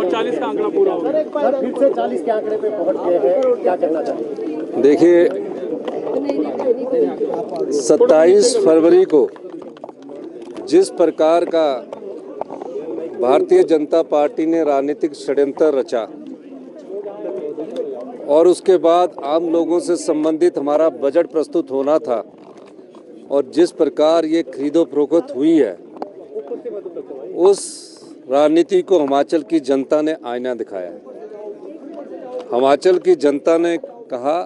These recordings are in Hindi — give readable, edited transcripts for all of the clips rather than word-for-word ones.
40 का आंकड़ा पूरा हो गया। फिर से 40 के आंकड़े पे पहुंच गए हैं, क्या कहना चाहिए? देखिए, 27 फरवरी को जिस प्रकार का भारतीय जनता पार्टी ने राजनीतिक षड्यंत्र रचा और उसके बाद आम लोगों से संबंधित हमारा बजट प्रस्तुत होना था और जिस प्रकार ये खरीदो फरोख्त हुई है, उस राजनीति को हिमाचल की जनता ने आईना दिखाया है। हिमाचल की जनता ने कहा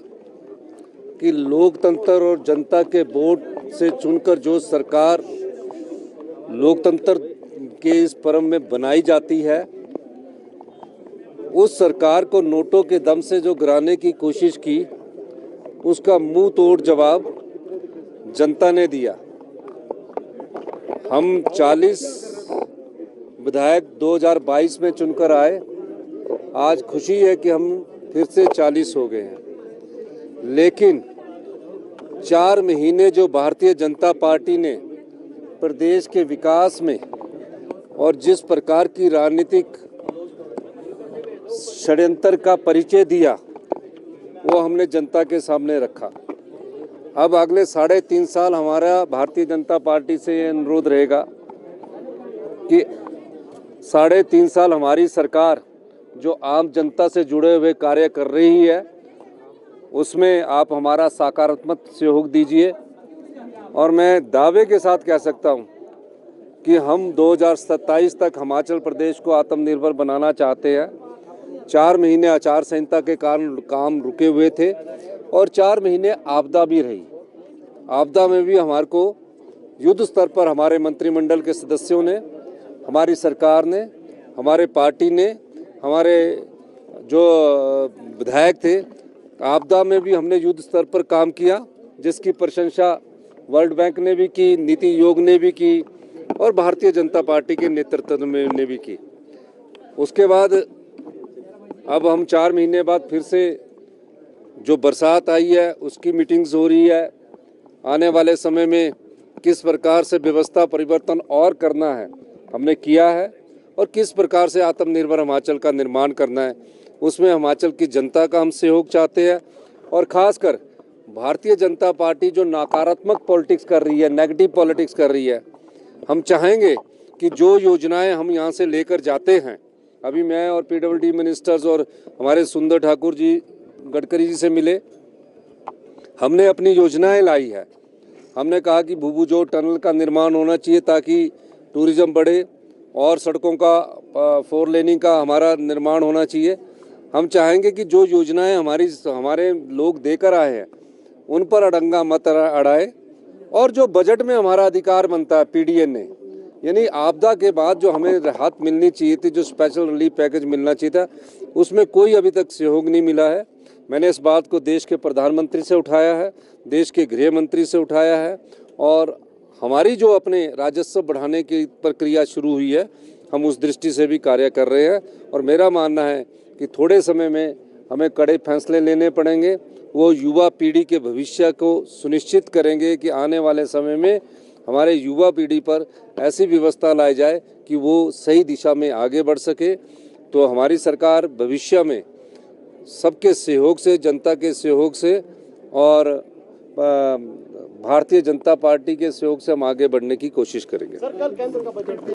कि लोकतंत्र और जनता के वोट से चुनकर जो सरकार लोकतंत्र के इस पर्व में बनाई जाती है, उस सरकार को नोटों के दम से जो गिराने की कोशिश की, उसका मुंह तोड़ जवाब जनता ने दिया। हम 40 विधायक 2022 में चुनकर आए, आज खुशी है कि हम फिर से 40 हो गए हैं। लेकिन 4 महीने जो भारतीय जनता पार्टी ने प्रदेश के विकास में और जिस प्रकार की राजनीतिक षड्यंत्र का परिचय दिया, वो हमने जनता के सामने रखा। अब अगले 3.5 साल हमारा भारतीय जनता पार्टी से ये अनुरोध रहेगा कि 3.5 साल हमारी सरकार जो आम जनता से जुड़े हुए कार्य कर रही है, उसमें आप हमारा सकारात्मक सहयोग दीजिए। और मैं दावे के साथ कह सकता हूं कि हम 2027 तक हिमाचल प्रदेश को आत्मनिर्भर बनाना चाहते हैं। 4 महीने आचार संहिता के कारण काम रुके हुए थे और 4 महीने आपदा भी रही। आपदा में भी हमारे को युद्ध स्तर पर हमारे मंत्रिमंडल के सदस्यों ने, हमारी सरकार ने, हमारे पार्टी ने, हमारे जो विधायक थे, आपदा में भी हमने युद्ध स्तर पर काम किया, जिसकी प्रशंसा वर्ल्ड बैंक ने भी की, नीति आयोग ने भी की और भारतीय जनता पार्टी के नेतृत्व में ने भी की। उसके बाद अब हम 4 महीने बाद फिर से जो बरसात आई है, उसकी मीटिंग्स हो रही है। आने वाले समय में किस प्रकार से व्यवस्था परिवर्तन और करना है, हमने किया है और किस प्रकार से आत्मनिर्भर हिमाचल का निर्माण करना है, उसमें हिमाचल की जनता का हम सहयोग चाहते हैं। और ख़ासकर भारतीय जनता पार्टी जो नकारात्मक पॉलिटिक्स कर रही है, नेगेटिव पॉलिटिक्स कर रही है, हम चाहेंगे कि जो योजनाएं हम यहाँ से लेकर जाते हैं, अभी मैं और पीडब्ल्यूडी मिनिस्टर्स और हमारे सुंदर ठाकुर जी गडकरी जी से मिले, हमने अपनी योजनाएं लाई है। हमने कहा कि भूभुजोड़ टनल का निर्माण होना चाहिए ताकि टूरिज्म बढ़े और सड़कों का 4 लेनिंग का हमारा निर्माण होना चाहिए। हम चाहेंगे कि जो योजनाएं हमारे लोग देकर आए हैं, उन पर अड़ंगा मत अड़ाए और जो बजट में हमारा अधिकार बनता है पीडीएन ने, यानी आपदा के बाद जो हमें राहत मिलनी चाहिए थी, जो स्पेशल रिलीफ पैकेज मिलना चाहिए था, उसमें कोई अभी तक सहयोग नहीं मिला है। मैंने इस बात को देश के प्रधानमंत्री से उठाया है, देश के गृह मंत्री से उठाया है और हमारी जो अपने राजस्व बढ़ाने की प्रक्रिया शुरू हुई है, हम उस दृष्टि से भी कार्य कर रहे हैं। और मेरा मानना है कि थोड़े समय में हमें कड़े फैसले लेने पड़ेंगे। वो युवा पीढ़ी के भविष्य को सुनिश्चित करेंगे कि आने वाले समय में हमारे युवा पीढ़ी पर ऐसी व्यवस्था लाई जाए कि वो सही दिशा में आगे बढ़ सके। तो हमारी सरकार भविष्य में सबके सहयोग से, जनता के सहयोग से और भारतीय जनता पार्टी के सहयोग से हम आगे बढ़ने की कोशिश करेंगे। सर, कल केंद्र का बजट